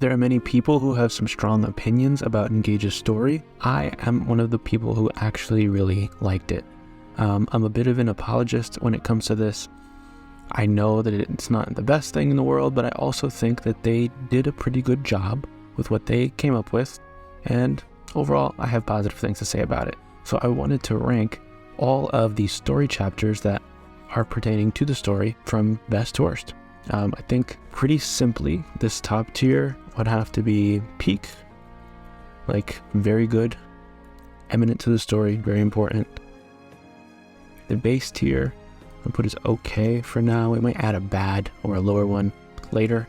there are many people who have some strong opinions about Engage's story. I am one of the people who actually really liked it. I'm a bit of an apologist when it comes to this. I know that it's not the best thing in the world, but I also think that they did a pretty good job with what they came up with, and overall I have positive things to say about it. So I wanted to rank all of the story chapters that are pertaining to the story from best to worst. I think pretty simply this top tier would have to be peak, like very good, eminent to the story, very important. The base tier I'll put as okay for now. We might add a bad or a lower one later.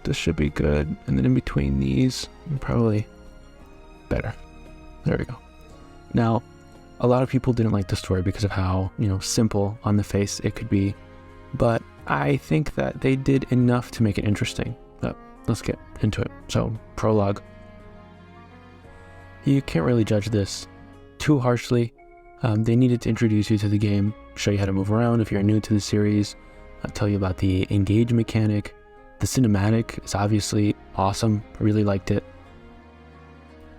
This should be good, and then in between these, probably better. There we go. Now, a lot of people didn't like the story because of how, simple on the face it could be, but I think that they did enough to make it interesting. But let's get into it. So, Prologue. You can't really judge this too harshly. They needed to introduce you to the game, show you how to move around if you're new to the series, tell you about the engage mechanic. The cinematic is obviously awesome. I really liked it.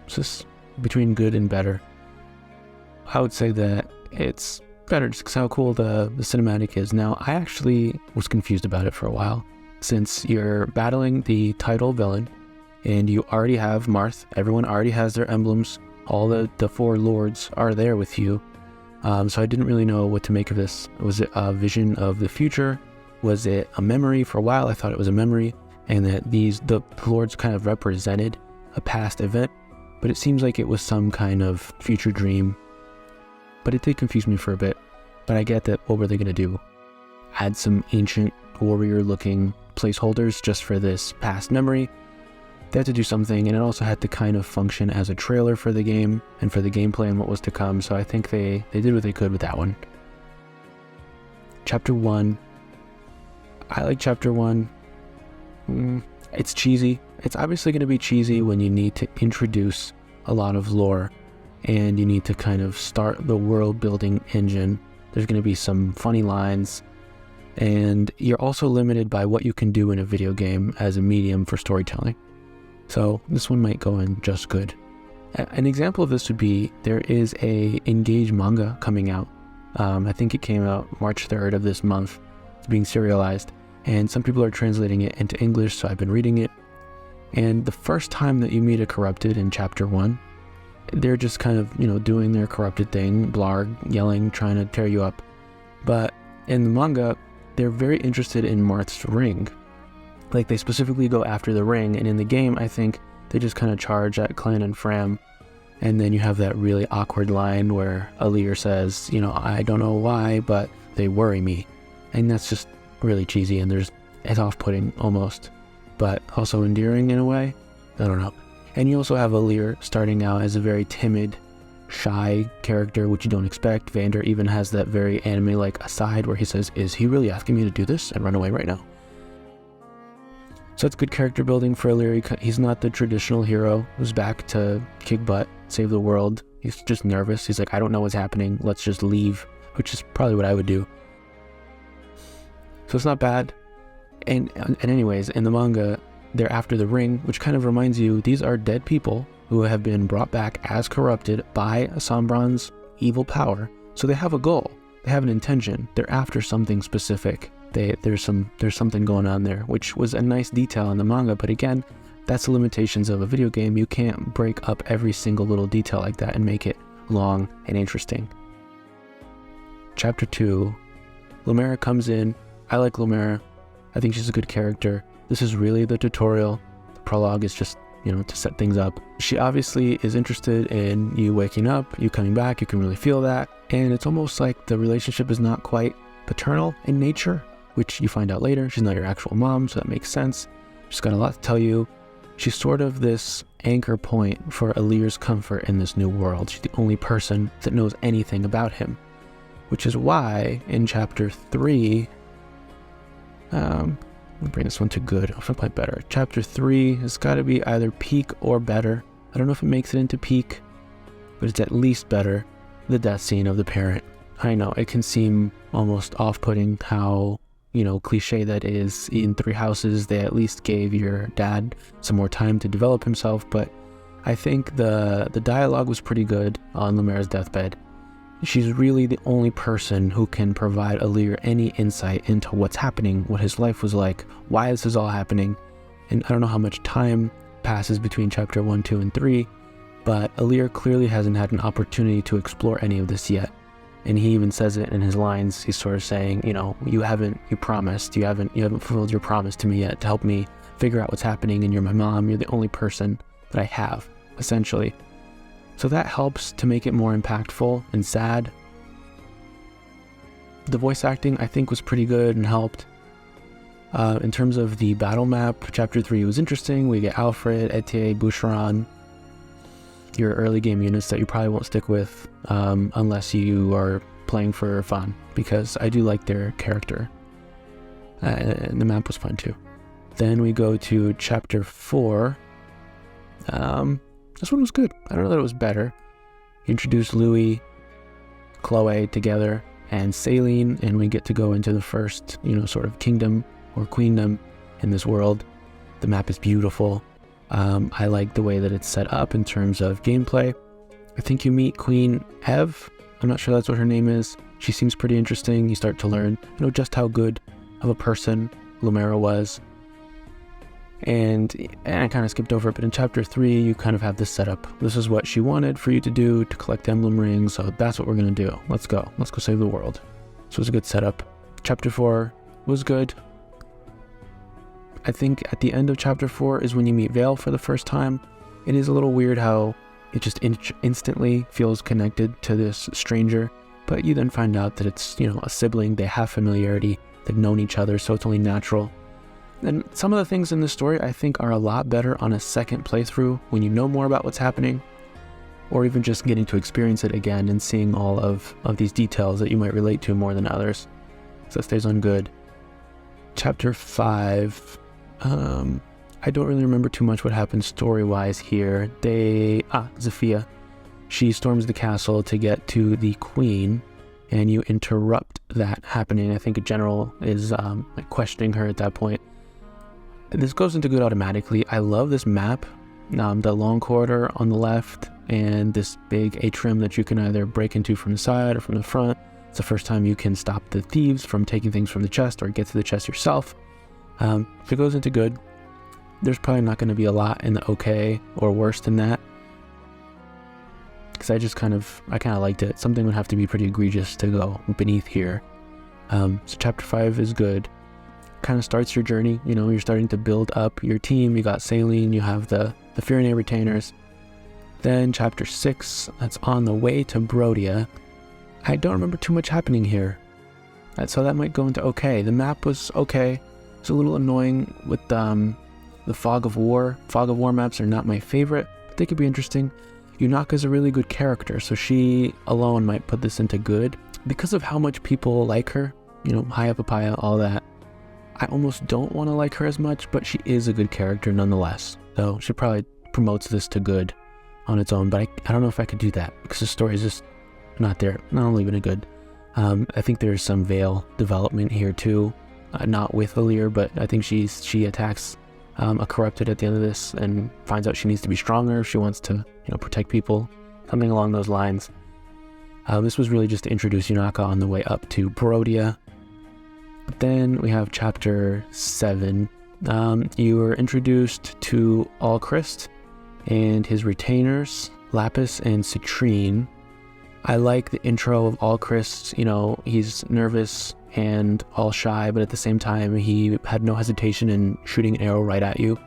It's just between good and better. I would say that it's better just because how cool the cinematic is. Now, I actually was confused about it for a while, since you're battling the title villain and you already have Marth. Everyone already has their emblems. All the four lords are there with you. So I didn't really know what to make of this. Was it a vision of the future? Was it a memory? For a while I thought it was a memory, and that the lords kind of represented a past event, but it seems like it was some kind of future dream. But it did confuse me for a bit. But I get that, what were they going to do? Add some ancient warrior looking placeholders just for this past memory? They had to do something, and it also had to kind of function as a trailer for the game and for the gameplay and what was to come, so I think they did what they could with that one. Chapter 1. I like Chapter 1. It's cheesy. It's obviously going to be cheesy when you need to introduce a lot of lore and you need to kind of start the world building engine. There's going to be some funny lines, and you're also limited by what you can do in a video game as a medium for storytelling. So this one might go in just good. An example of this would be, there is a Engage manga coming out. I think it came out March 3rd of this month. It's being serialized, and some people are translating it into English, so I've been reading it. And the first time that you meet a corrupted in Chapter 1, they're just kind of, doing their corrupted thing, blarg, yelling, trying to tear you up. But in the manga, they're very interested in Marth's ring. Like, they specifically go after the ring, and in the game, I think they just kind of charge at Clan and Fram, and then you have that really awkward line where Alir says, I don't know why, but they worry me. And that's just really cheesy, and it's off-putting almost, but also endearing in a way. I don't know. And you also have Alir starting out as a very timid, shy character, which you don't expect. Vander even has that very anime-like aside where he says, is he really asking me to do this and run away right now? So it's good character building for Alir. He's not the traditional hero who's back to kick butt, save the world. He's just nervous. He's like, I don't know what's happening. Let's just leave, which is probably what I would do. So it's not bad. And anyways, in the manga, they're after the ring, which kind of reminds you, these are dead people who have been brought back as corrupted by Sombron's evil power. So they have a goal. They have an intention. They're after something specific. There's something going on there, which was a nice detail in the manga, but again, that's the limitations of a video game. You can't break up every single little detail like that and make it long and interesting. Chapter 2. Lumera comes in. I like Lumera. I think she's a good character. This is really the tutorial. The prologue is just, to set things up. She obviously is interested in you waking up, you coming back. You can really feel that. And it's almost like the relationship is not quite paternal in nature, which you find out later. She's not your actual mom, so that makes sense. She's got a lot to tell you. She's sort of this anchor point for Alir's comfort in this new world. She's the only person that knows anything about him, which is why in Chapter 3, let me bring this one to good. I'll play better. Chapter 3 has got to be either peak or better. I don't know if it makes it into peak, but it's at least better. The death scene of the parent. I know, it can seem almost off-putting how cliche that is, in Three Houses, they at least gave your dad some more time to develop himself, but I think the dialogue was pretty good on Lumera's deathbed. She's really the only person who can provide Alir any insight into what's happening, what his life was like, why this is all happening. And I don't know how much time passes between chapter 1, 2, and 3, but Alir clearly hasn't had an opportunity to explore any of this yet. And he even says it in his lines. He's sort of saying, you haven't fulfilled your promise to me yet to help me figure out what's happening, and you're my mom, you're the only person that I have, essentially. So that helps to make it more impactful and sad. The voice acting, I think, was pretty good and helped. In terms of the battle map, chapter 3 was interesting. We get Alfred, Etier, Boucheron, your early game units that you probably won't stick with unless you are playing for fun, because I do like their character. And the map was fun too. Then we go to chapter 4. This one was good. I don't know that it was better. You introduce Louis, Chloe together, and Saline, and we get to go into the first, sort of kingdom or queendom in this world. The map is beautiful. I like the way that it's set up in terms of gameplay. I think you meet Queen Ev. I'm not sure that's what her name is. She seems pretty interesting. You start to learn, just how good of a person Lumera was. And I kind of skipped over it, but in chapter 3, you kind of have this setup. This is what she wanted for you to do, to collect emblem rings, so that's what we're going to do. Let's go save the world. So it was a good setup. Chapter 4 was good. I think at the end of chapter 4 is when you meet Vale for the first time. It is a little weird how it just instantly feels connected to this stranger, but you then find out that it's, a sibling. They have familiarity, they've known each other, so it's only natural. And some of the things in this story I think are a lot better on a second playthrough when you know more about what's happening, or even just getting to experience it again and seeing all of these details that you might relate to more than others. So it stays on good. Chapter 5, I don't really remember too much what happened story-wise here. Zafia, she storms the castle to get to the queen, and you interrupt that happening. I think a general is questioning her at that point. This goes into good automatically. I love this map, the long corridor on the left, and this big atrium that you can either break into from the side or from the front. It's the first time you can stop the thieves from taking things from the chest or get to the chest yourself. So it goes into good. There's probably not going to be a lot in the okay or worse than that, because I kind of liked it. Something would have to be pretty egregious to go beneath here. So chapter 5 is good. Kind of starts your journey. You're starting to build up your team. You got Saline, you have the Ferenay retainers. Then chapter 6, that's on the way to Brodia. I don't remember too much happening here, so that might go into okay. The map was okay. It's a little annoying with the Fog of War. Fog of War maps are not my favorite, but they could be interesting. Yunaka's a really good character, so she alone might put this into good. Because of how much people like her, Haya Papaya, all that, I almost don't want to like her as much, but she is a good character nonetheless. So she probably promotes this to good on its own, but I don't know if I could do that, because the story is just not there. Not leaving it good. I think there's some Vale development here too. Not with Alir, but I think she attacks a corrupted at the end of this and finds out she needs to be stronger if she wants to, protect people. Something along those lines. This was really just to introduce Yunaka on the way up to Brodia. But then we have chapter 7. You were introduced to Alchrist and his retainers, Lapis and Citrine. I like the intro of Alchrist. He's nervous and all shy, but at the same time he had no hesitation in shooting an arrow right at you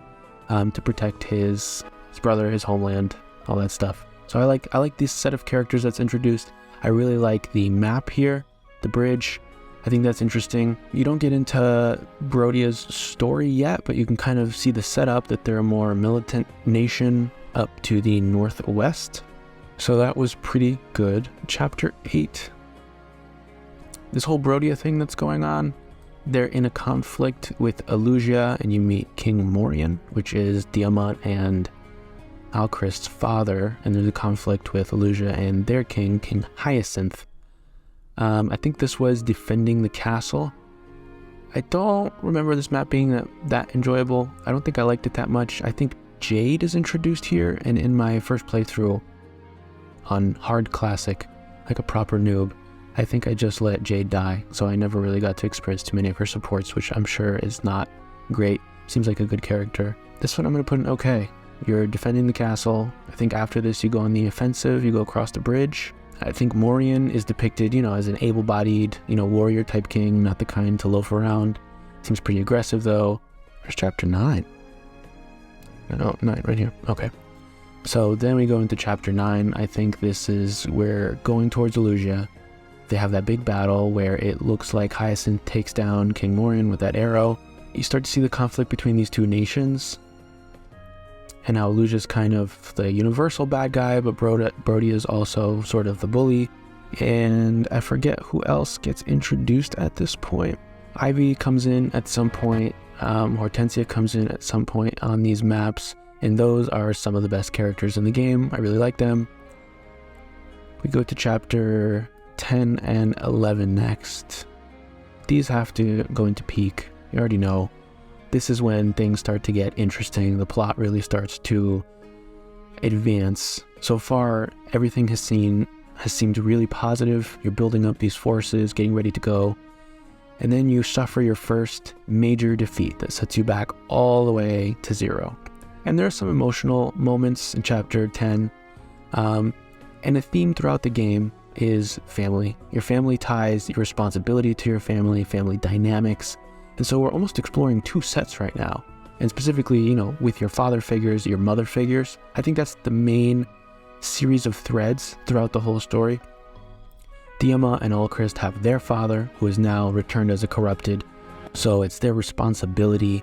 to protect his brother, his homeland, all that stuff. So I like this set of characters that's introduced. I really like the map here, the bridge. I think that's interesting. You don't get into Brodia's story yet, but you can kind of see the setup that they're a more militant nation up to the northwest. So that was pretty good. Chapter 8. This whole Brodia thing that's going on, they're in a conflict with Elusia, and you meet King Morian, which is Diamant and Alchrist's father, and there's a conflict with Elusia and their king, King Hyacinth. I think this was defending the castle. I don't remember this map being that enjoyable. I don't think I liked it that much. I think Jade is introduced here, and in my first playthrough on hard classic, like a proper noob, I think I just let Jade die, so I never really got to experience too many of her supports, which I'm sure is not great. Seems like a good character. This one I'm going to put an okay. You're defending the castle. I think after this you go on the offensive, you go across the bridge. I think Morian is depicted, as an able-bodied, warrior type king, not the kind to loaf around. Seems pretty aggressive though. There's chapter 9. No, 9 right here. Okay. So then we go into chapter 9. I think this is where going towards Illusia, they have that big battle where it looks like Hyacinth takes down King Morian with that arrow. You start to see the conflict between these two nations. And now Illusia's kind of the universal bad guy, but Brody is also sort of the bully. And I forget who else gets introduced at this point. Ivy comes in at some point. Hortensia comes in at some point on these maps. And those are some of the best characters in the game. I really like them. We go to chapter 10 and 11 next. These have to go into peak. You already know. This is when things start to get interesting. The plot really starts to advance. So far, everything has seemed really positive. You're building up these forces, getting ready to go. And then you suffer your first major defeat that sets you back all the way to 0. And there are some emotional moments in chapter 10. And a theme throughout the game is family. Your family ties, your responsibility to your family dynamics. And so we're almost exploring 2 sets right now. And specifically, with your father figures, your mother figures. I think that's the main series of threads throughout the whole story. Diema and Ulchrist have their father, who is now returned as a corrupted. So it's their responsibility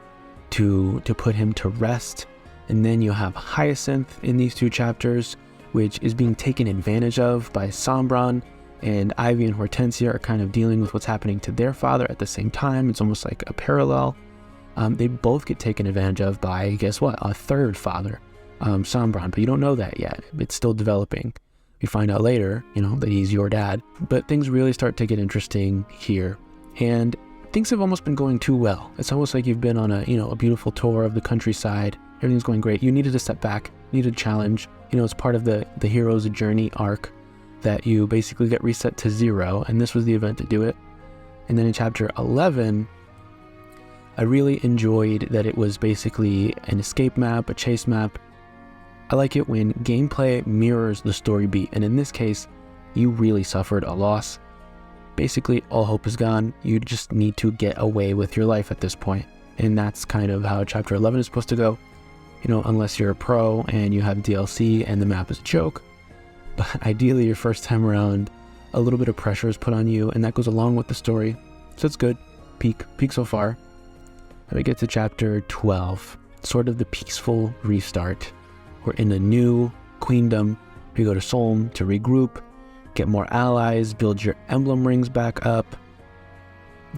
to put him to rest. And then you have Hyacinth in these 2 chapters, which is being taken advantage of by Sombron. And Ivy and Hortensia are kind of dealing with what's happening to their father at the same time. It's almost like a parallel. They both get taken advantage of by, guess what, a third father, Sombron, but you don't know that yet. It's still developing. You find out later, that he's your dad. But things really start to get interesting here. And things have almost been going too well. It's almost like you've been on a beautiful tour of the countryside. Everything's going great. You needed a step back, needed a challenge. It's part of the hero's journey arc that you basically get reset to 0, and this was the event to do it. And then in chapter 11, I really enjoyed that it was basically an escape map, a chase map. I like it when gameplay mirrors the story beat, and in this case, you really suffered a loss. Basically, all hope is gone. You just need to get away with your life at this point. And that's kind of how chapter 11 is supposed to go. Unless you're a pro and you have DLC and the map is a joke. But ideally, your first time around, a little bit of pressure is put on you, and that goes along with the story. So it's good. Peak so far. Then we get to chapter 12, sort of the peaceful restart. We're in a new queendom. We go to Solm to regroup, get more allies, build your emblem rings back up,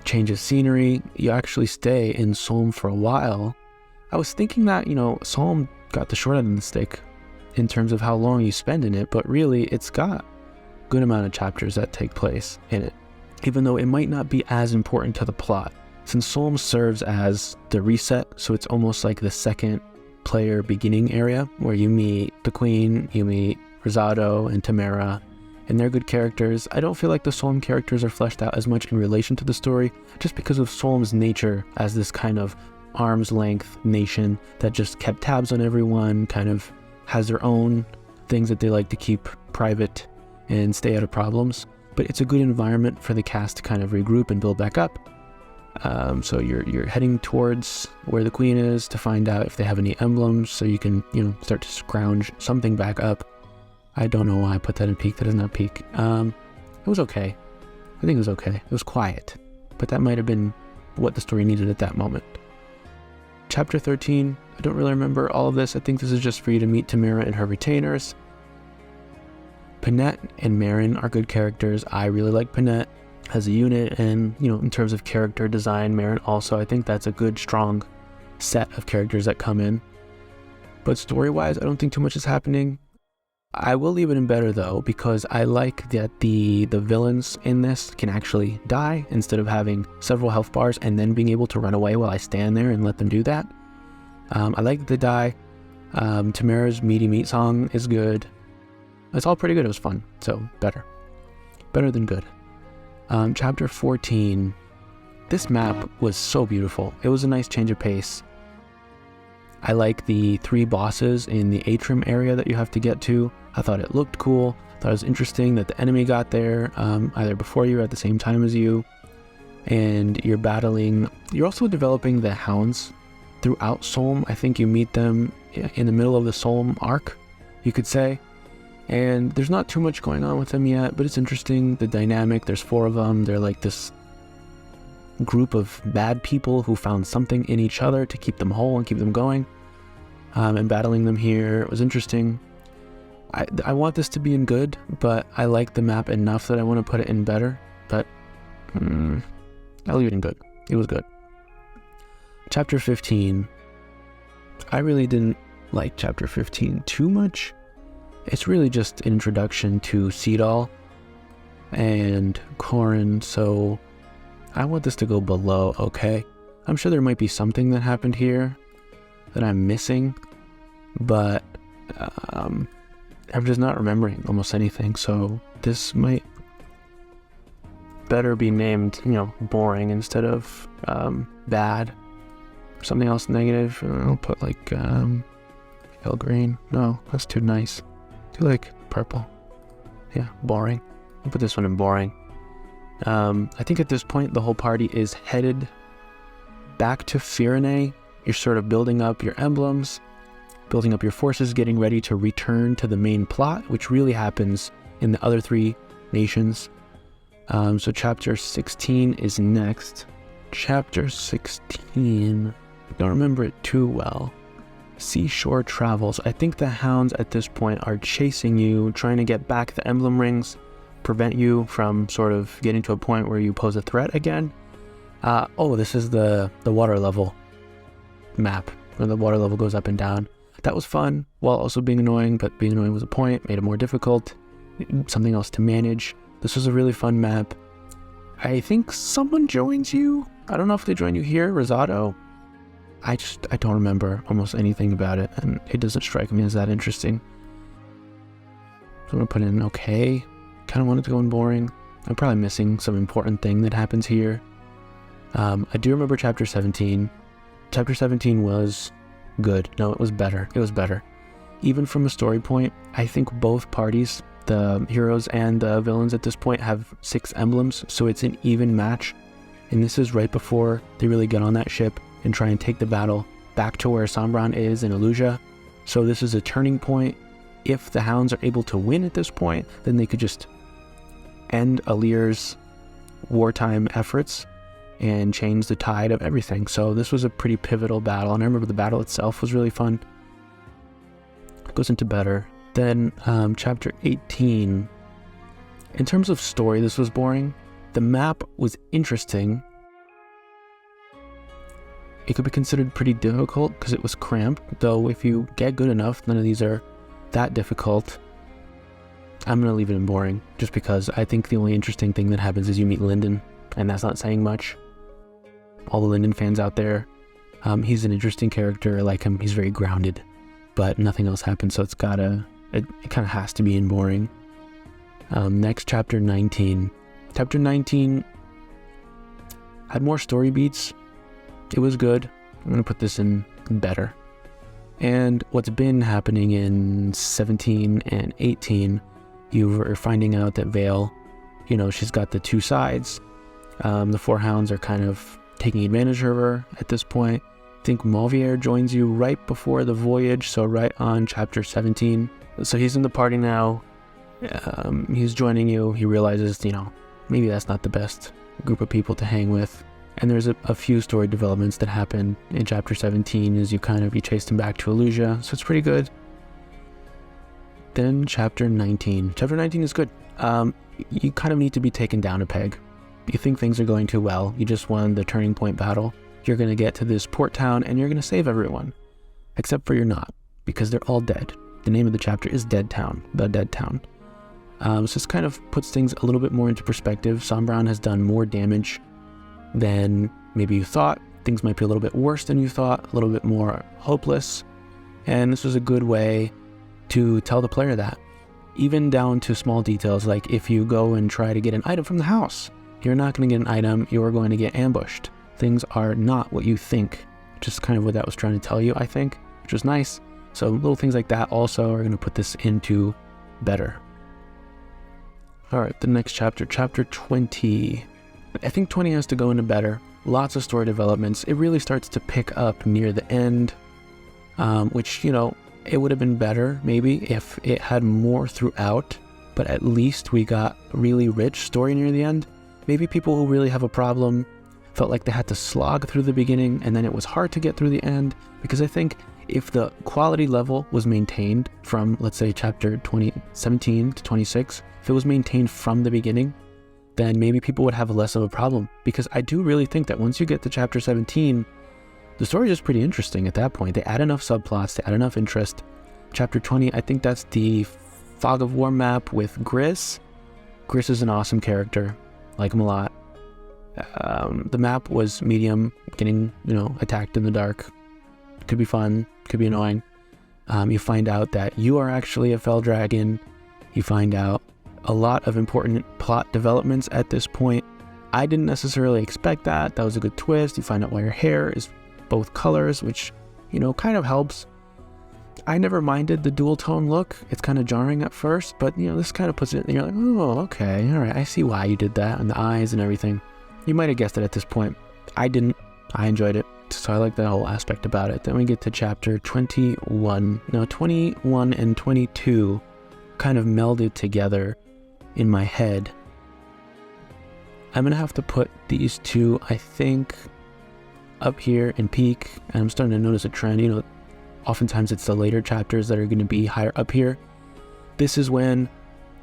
change of scenery. You actually stay in Solm for a while. I was thinking that, Solm got the short end of the stick in terms of how long you spend in it, but really it's got a good amount of chapters that take place in it, even though it might not be as important to the plot. Since Solm serves as the reset, so it's almost like the second player beginning area where you meet the Queen, you meet Rosado and Tamara, and they're good characters. I don't feel like the Solm characters are fleshed out as much in relation to the story, just because of Solm's nature as this kind of arm's length nation that just kept tabs on everyone, kind of has their own things that they like to keep private and stay out of problems. But it's a good environment for the cast to kind of regroup and build back up. So you're heading towards where the Queen is to find out if they have any emblems, so you can start to scrounge something back up. I don't know why I put that in peak. That is not peak. It was okay. I think it was okay. It was quiet, but that might have been what the story needed at that moment. Chapter 13, I don't really remember all of this. I think this is just for you to meet Tamara and her retainers. Panette and Marin are good characters. I really like Panette as a unit, and in terms of character design, Marin also. I think that's a good, strong set of characters that come in. But story-wise, I don't think too much is happening. I will leave it in better though, because I like that the villains in this can actually die instead of having several health bars and then being able to run away while I stand there and let them do that. I like that they die. Tamara's Meaty Meat song is good. It's all pretty good. It was fun. So better than good. Chapter 14. This map was so beautiful. It was a nice change of pace. I like the 3 bosses in the atrium area that you have to get to. I thought it looked cool. I thought it was interesting that the enemy got there either before you or at the same time as you. And you're battling. You're also developing the Hounds throughout Solm. I think you meet them in the middle of the Solm arc, you could say. And there's not too much going on with them yet, but it's interesting. The dynamic, there's 4 of them. They're like this group of bad people who found something in each other to keep them whole and keep them going. And battling them here was interesting. I want this to be in good, but I like the map enough that I want to put it in better. But I'll leave it in good. It was good. Chapter 15. I really didn't like Chapter 15 too much. It's really just an introduction to Seedal and Corrin, so I want this to go below okay. I'm sure there might be something that happened here that I'm missing, but I'm just not remembering almost anything, so this might better be named, boring instead of bad. Something else negative, I'll put like pale green. No, that's too nice. Too like purple. Yeah, boring. I'll put this one in boring. I think at this point the whole party is headed back to Serenity. You're sort of building up your emblems, building up your forces, getting ready to return to the main plot, which really happens in the other 3 nations. So chapter 16 is next. Chapter 16, I don't remember it too well. Seashore travels. I think the Hounds at this point are chasing you, trying to get back the emblem rings, prevent you from sort of getting to a point where you pose a threat again. This is the water level map, where the water level goes up and down. That was fun, while also being annoying, but being annoying was a point, made it more difficult, something else to manage. This was a really fun map. I think someone joins you. I don't know if they join you here, Rosado. I don't remember almost anything about it, and it doesn't strike me as that interesting. So I'm gonna put in okay. Kind of wanted to go in boring. I'm probably missing some important thing that happens here. I do remember chapter 17. Chapter 17 was good. No, it was better. It was better. Even from a story point, I think both parties, the heroes and the villains at this point, have 6 emblems, so it's an even match. And this is right before they really get on that ship and try and take the battle back to where Sombron is in Illusia. So this is a turning point. If the Hounds are able to win at this point, then they could just end Alir's wartime efforts and change the tide of everything. So this was a pretty pivotal battle, and I remember the battle itself was really fun. It goes into better. Then chapter 18. In terms of story, this was boring. The map was interesting. It could be considered pretty difficult because it was cramped, though if you get good enough, none of these are that difficult. I'm going to leave it in boring, just because I think the only interesting thing that happens is you meet Lyndon, and that's not saying much. All the Lyndon fans out there, he's an interesting character. I like him. He's very grounded, but nothing else happens, so it kind of has to be in boring. Next, chapter 19. Chapter 19 had more story beats. It was good. I'm going to put this in better. And what's been happening in 17 and 18, you are finding out that Vale, she's got the 2 sides. The 4 Hounds are kind of taking advantage of her at this point. I think Mauvier joins you right before the Voyage, so right on chapter 17. So he's in the party now. He's joining you. He realizes, maybe that's not the best group of people to hang with. And there's a few story developments that happen in chapter 17 as you chased him back to Illusia, so it's pretty good. Then chapter 19. Chapter 19 is good. You kind of need to be taken down a peg. You think things are going too well. You just won the turning point battle. You're going to get to this port town and you're going to save everyone. Except for you're not, because they're all dead. the name of the chapter is Dead Town, the Dead Town. So this kind of puts things a little bit more into perspective. Sombron has done more damage than maybe you thought. Things might be a little bit worse than you thought, a little bit more hopeless. And this was a good way to tell the player that. Even down to small details, like if you go and try to get an item from the house, you're not going to get an item, you're going to get ambushed. Things are not what you think, which is kind of what that was trying to tell you, I think, which was nice. So little things like that also are going to put this into better. All right, the next chapter, chapter 20. I think 20 has to go into better. Lots of story developments. It really starts to pick up near the end, which, you know, it would have been better maybe if it had more throughout, but at least we got really rich story near the end. Maybe people who really have a problem felt like they had to slog through the beginning and then it was hard to get through the end, because I think if the quality level was maintained from, let's say, chapter 17 to 26, if it was maintained from the beginning, then maybe people would have less of a problem. Because I do really think that once you get to chapter 17, the story is just pretty interesting at that point. They add enough subplots, they add enough interest. Chapter 20, I think that's the Fog of War map with Gris. Gris is an awesome character, like him a lot. The map was medium, getting, you know, attacked in the dark. Could be fun, could be annoying. You find out that you are actually a fell dragon. You find out a lot of important plot developments at this point. I didn't necessarily expect that. That was a good twist. You find out why your hair is both colors, which, you know, kind of helps. I never minded the dual tone look. It's kind of jarring at first, but, you know, this kind of puts it, and you're like, oh, okay, all right, I see why you did that, and the eyes and everything. You might have guessed it at this point. I didn't. I enjoyed it. So I like that whole aspect about it. Then we get to chapter 21. Now 21 and 22 kind of melded together in my head. I'm gonna have to put these two, I think, up here in peak. And I'm starting to notice a trend. You know, oftentimes it's the later chapters that are going to be higher up here. This is when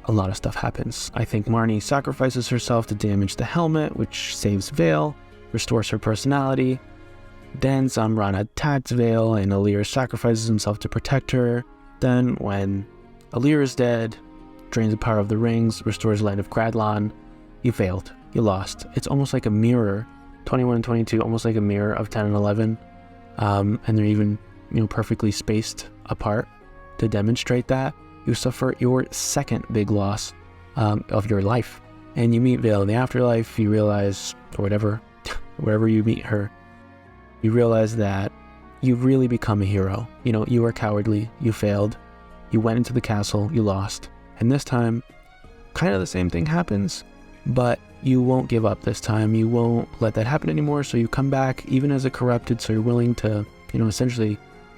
a lot of stuff happens. I think Marnie sacrifices herself to damage the helmet, which saves Vale, restores her personality. Then Sombron attacks Vale, and Alir sacrifices himself to protect her. Then, when Alir is dead, drains the power of the rings, restores Land of Gradlon. You failed. You lost. It's almost like a mirror. 21 and 22, almost like a mirror of 10 and 11. And they're even, you know, perfectly spaced apart to demonstrate that. You suffer your second big loss of your life. And you meet Vale in the afterlife. You realize, or whatever, wherever you meet her, you realize that you've really become a hero. You know, you were cowardly, you failed, you went into the castle, you lost. And this time, kind of the same thing happens, but you won't give up this time. You won't let that happen anymore, so you come back even as a corrupted, so you're willing to, you know, essentially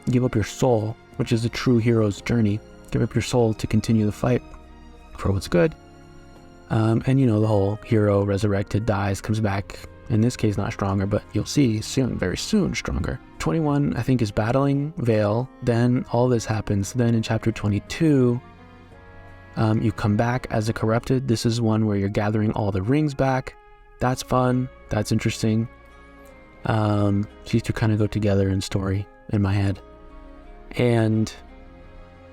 give up your soul, which is a true hero's journey. Give up your soul to continue the fight for what's good. And, you know, the whole hero resurrected, dies, comes back. In this case, not stronger, but you'll see soon, very soon, stronger. 21, I think, is battling Vale. Then all this happens. Then in chapter 22, you come back as a corrupted. This is one where you're gathering all the rings back. That's fun. That's interesting. These two kind of go together in story in my head. And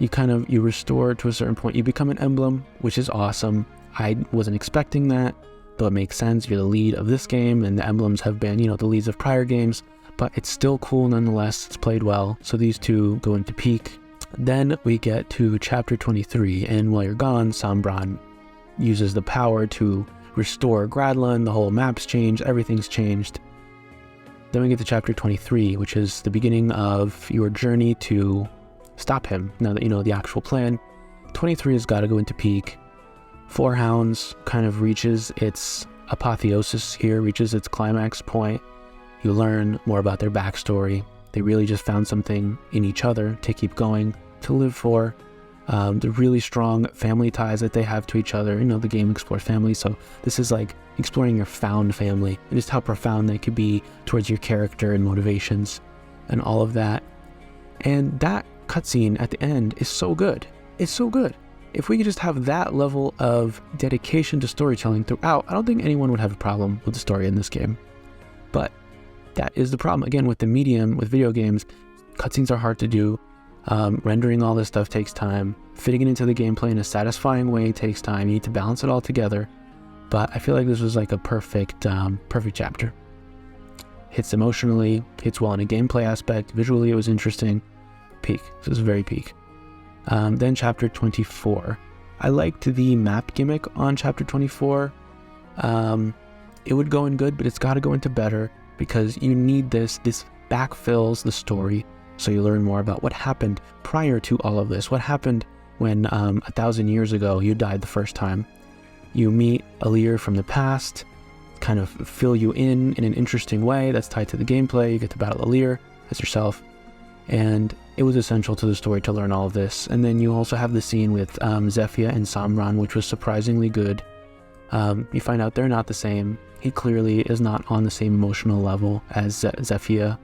you restore to a certain point. You become an emblem, which is awesome. I wasn't expecting that, though it makes sense. You're the lead of this game, and the emblems have been, you know, the leads of prior games, but it's still cool nonetheless. It's played well. So these two go into peak. Then we get to chapter 23, and while you're gone, Sombron uses the power to restore Gradlon. The whole map's changed, everything's changed. Then we get to chapter 23, which is the beginning of your journey to stop him. Now that you know the actual plan, 23 has got to go into peak. 4 Hounds kind of reaches its apotheosis here, reaches its climax point. You learn more about their backstory. They really just found something in each other to keep going, to live for. The really strong family ties that they have to each other. You know, the game explores family, so this is like exploring your found family and just how profound they could be towards your character and motivations and all of that. And that cutscene at the end is so good. It's so good. If we could just have that level of dedication to storytelling throughout, I don't think anyone would have a problem with the story in this game. But that is the problem. Again, with the medium, with video games, cutscenes are hard to do. Rendering all this stuff takes time. Fitting it into the gameplay in a satisfying way takes time. You need to balance it all together. But I feel like this was like a perfect chapter. Hits emotionally, hits well in a gameplay aspect. Visually, it was interesting. Peak. This is very peak. Then chapter 24. I liked the map gimmick on chapter 24. It would go in good, but it's got to go into better because you need this. This backfills the story, so you learn more about what happened prior to all of this. What happened when 1,000 years ago you died the first time. You meet a leader from the past, kind of fill you in an interesting way that's tied to the gameplay. You get to battle Alir as yourself, and it was essential to the story to learn all of this. And then you also have the scene with Zephyr and Sombron, which was surprisingly good. You find out they're not the same. He clearly is not on the same emotional level as Zephyr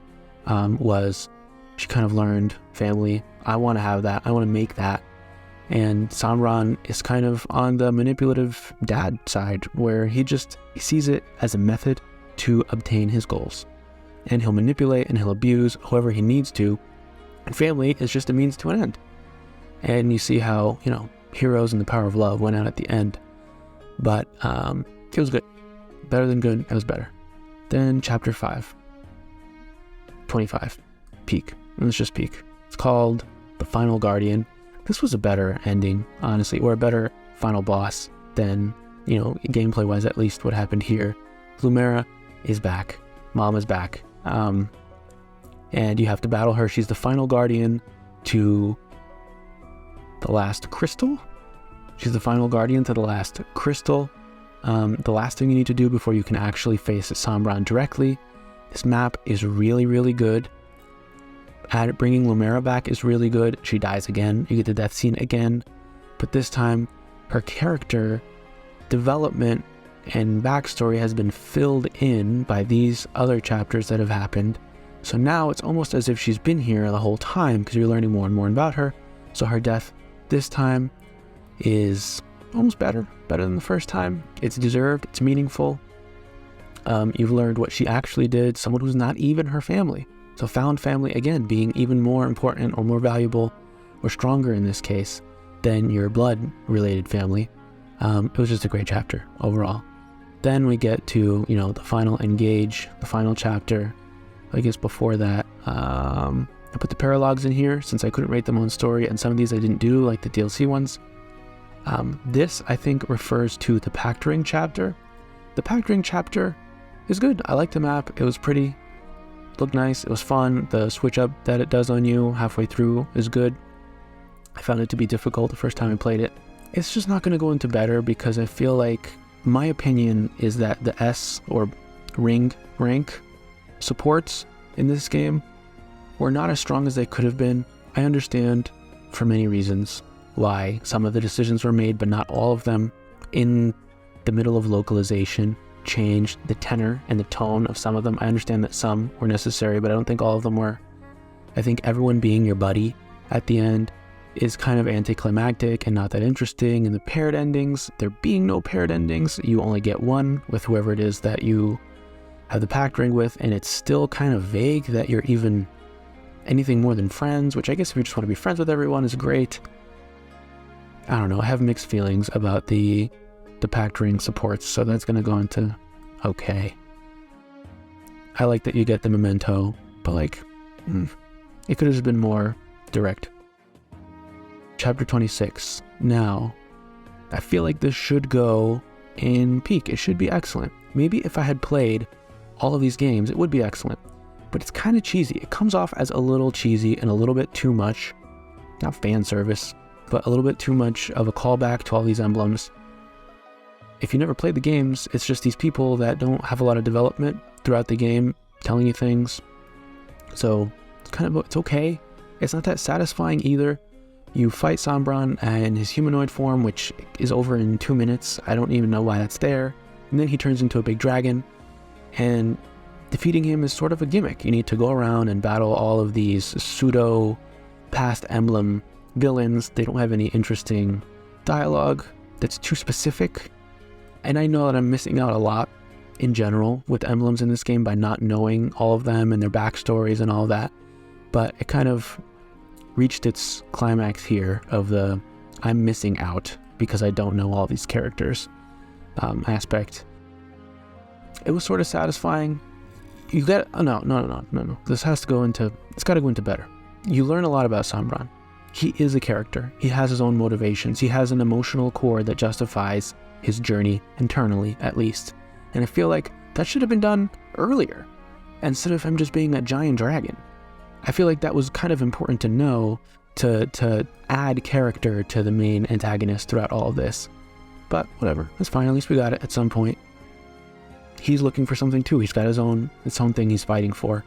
was. She kind of learned family. I want to have that. I want to make that. And Sombron is kind of on the manipulative dad side, where he sees it as a method to obtain his goals. And he'll manipulate and he'll abuse whoever he needs to. And family is just a means to an end. And you see how, heroes and the power of love went out at the end. But it was good. Better than good. It was better. Then chapter 5. 25. Peak. It was just peak. It's called The Final Guardian. This was a better ending, honestly, or a better final boss than, gameplay-wise, at least what happened here. Lumera is back. Mom is back. And you have to battle her. She's the final guardian to the last crystal. She's the final guardian to the last crystal. The last thing you need to do before you can actually face Sombron directly. This map is really, really good. Bringing Lumera back is really good. She dies again. You get the death scene again. But this time, her character development and backstory has been filled in by these other chapters that have happened. So now it's almost as if she's been here the whole time because you're learning more and more about her. So her death this time is almost better than the first time. It's deserved. It's meaningful. You've learned what she actually did. Someone who's not even her family. So found family, again, being even more important or more valuable or stronger in this case than your blood-related family. It was just a great chapter overall. Then we get to, the final engage, the final chapter. I guess before that, I put the paralogs in here since I couldn't rate them on story, and some of these I didn't do, like the DLC ones. This, I think, refers to the Pact Ring chapter. The Pact Ring chapter is good. I like the map. It was pretty. Looked nice. It was fun. The switch up that it does on you halfway through is good. I found it to be difficult the first time I played it. It's just not going to go into better because I feel like my opinion is that the S or ring rank supports in this game were not as strong as they could have been. I understand for many reasons why some of the decisions were made, but not all of them. In the middle of localization, changed the tenor and the tone of some of them. I understand that some were necessary, but I don't think all of them were. I think everyone being your buddy at the end is kind of anticlimactic and not that interesting. And the paired endings, there being no paired endings, you only get one with whoever it is that you have the pact ring with, and it's still kind of vague that you're even anything more than friends, which I guess if you just want to be friends with everyone is great. I don't know, I have mixed feelings about the pact ring supports, so that's going to go into okay. I like that you get the memento, but it could have just been more direct. Chapter 26. Now, I feel like this should go in peak. It should be excellent. Maybe if I had played all of these games, it would be excellent. But it's kind of cheesy. It comes off as a little cheesy and a little bit too much, not fan service, but a little bit too much of a callback to all these emblems. If you never played the games, it's just these people that don't have a lot of development throughout the game telling you things. So it's okay. It's not that satisfying either. You fight Sombron in his humanoid form, which is over in 2 minutes. I don't even know why that's there. And then he turns into a big dragon, and defeating him is sort of a gimmick. You need to go around and battle all of these pseudo past emblem villains. They don't have any interesting dialogue that's too specific. And I know that I'm missing out a lot in general with emblems in this game by not knowing all of them and their backstories and all of that. But it kind of reached its climax here of the I'm missing out because I don't know all these characters aspect. It was sort of satisfying. You get no. This has to go into, it's got to go into better. You learn a lot about Sombron. He is a character. He has his own motivations. He has an emotional core that justifies his journey internally, at least. And I feel like that should have been done earlier, instead of him just being a giant dragon. I feel like that was kind of important to know to add character to the main antagonist throughout all of this. But whatever, that's fine. At least we got it at some point. He's looking for something too. He's got his own thing he's fighting for.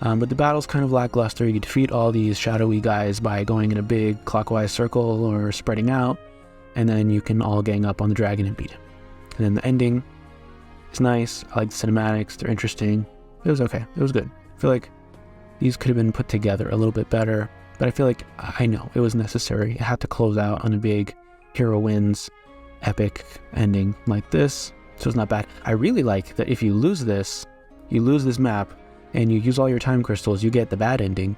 But the battle's kind of lackluster. You defeat all these shadowy guys by going in a big clockwise circle or spreading out, and then you can all gang up on the dragon and beat him. And then the ending is nice. I like the cinematics. They're interesting. It was okay. It was good. I feel like these could have been put together a little bit better, but I feel like I know it was necessary. It had to close out on a big hero wins epic ending like this, so it's not bad. I really like that if you lose this map and you use all your time crystals, you get the bad ending,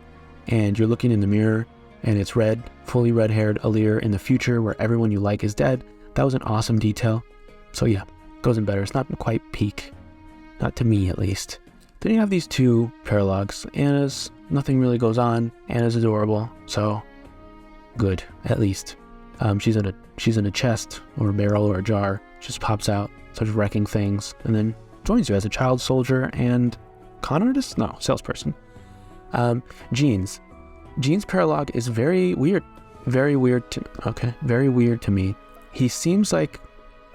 and you're looking in the mirror and it's fully red-haired Alir in the future where everyone you like is dead. That was an awesome detail. So yeah, goes in better. It's not quite peak, not to me at least. Then you have these two Paralogues. Anna's, nothing really goes on. Anna's adorable, so good, at least. She's in a chest or a barrel or a jar, just pops out, starts wrecking things, and then joins you as a child soldier and con artist? No, salesperson. Jean's Paralogue is very weird to me. He seems like,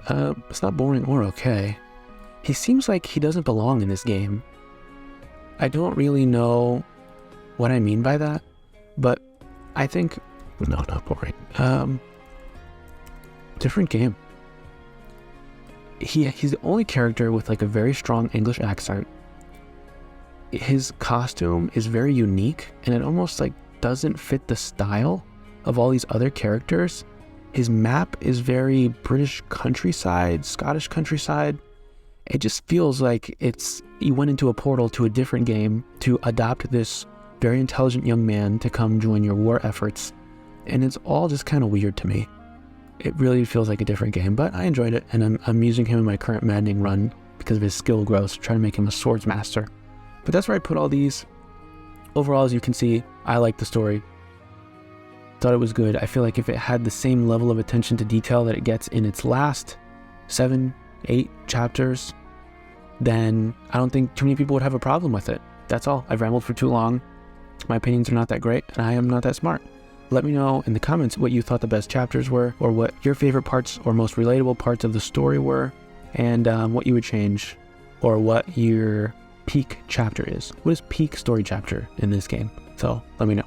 it's not boring or okay. He seems like he doesn't belong in this game. I don't really know what I mean by that, but I think, no, not boring. Different game. He's the only character with like a very strong English accent. His costume is very unique, and it almost like doesn't fit the style of all these other characters. His map is very British countryside, Scottish countryside. It just feels like he went into a portal to a different game to adopt this very intelligent young man to come join your war efforts. And it's all just kind of weird to me. It really feels like a different game, but I enjoyed it, and I'm using him in my current maddening run because of his skill growth, trying to make him a swords master. But that's where I put all these. Overall, as you can see, I like the story. Thought it was good. I feel like if it had the same level of attention to detail that it gets in its last 7, 8 chapters, then I don't think too many people would have a problem with it. That's all. I've rambled for too long. My opinions are not that great, and I am not that smart. Let me know in the comments what you thought the best chapters were, or what your favorite parts or most relatable parts of the story were, and what you would change, or what your peak chapter is. What is peak story chapter in this game? So let me know.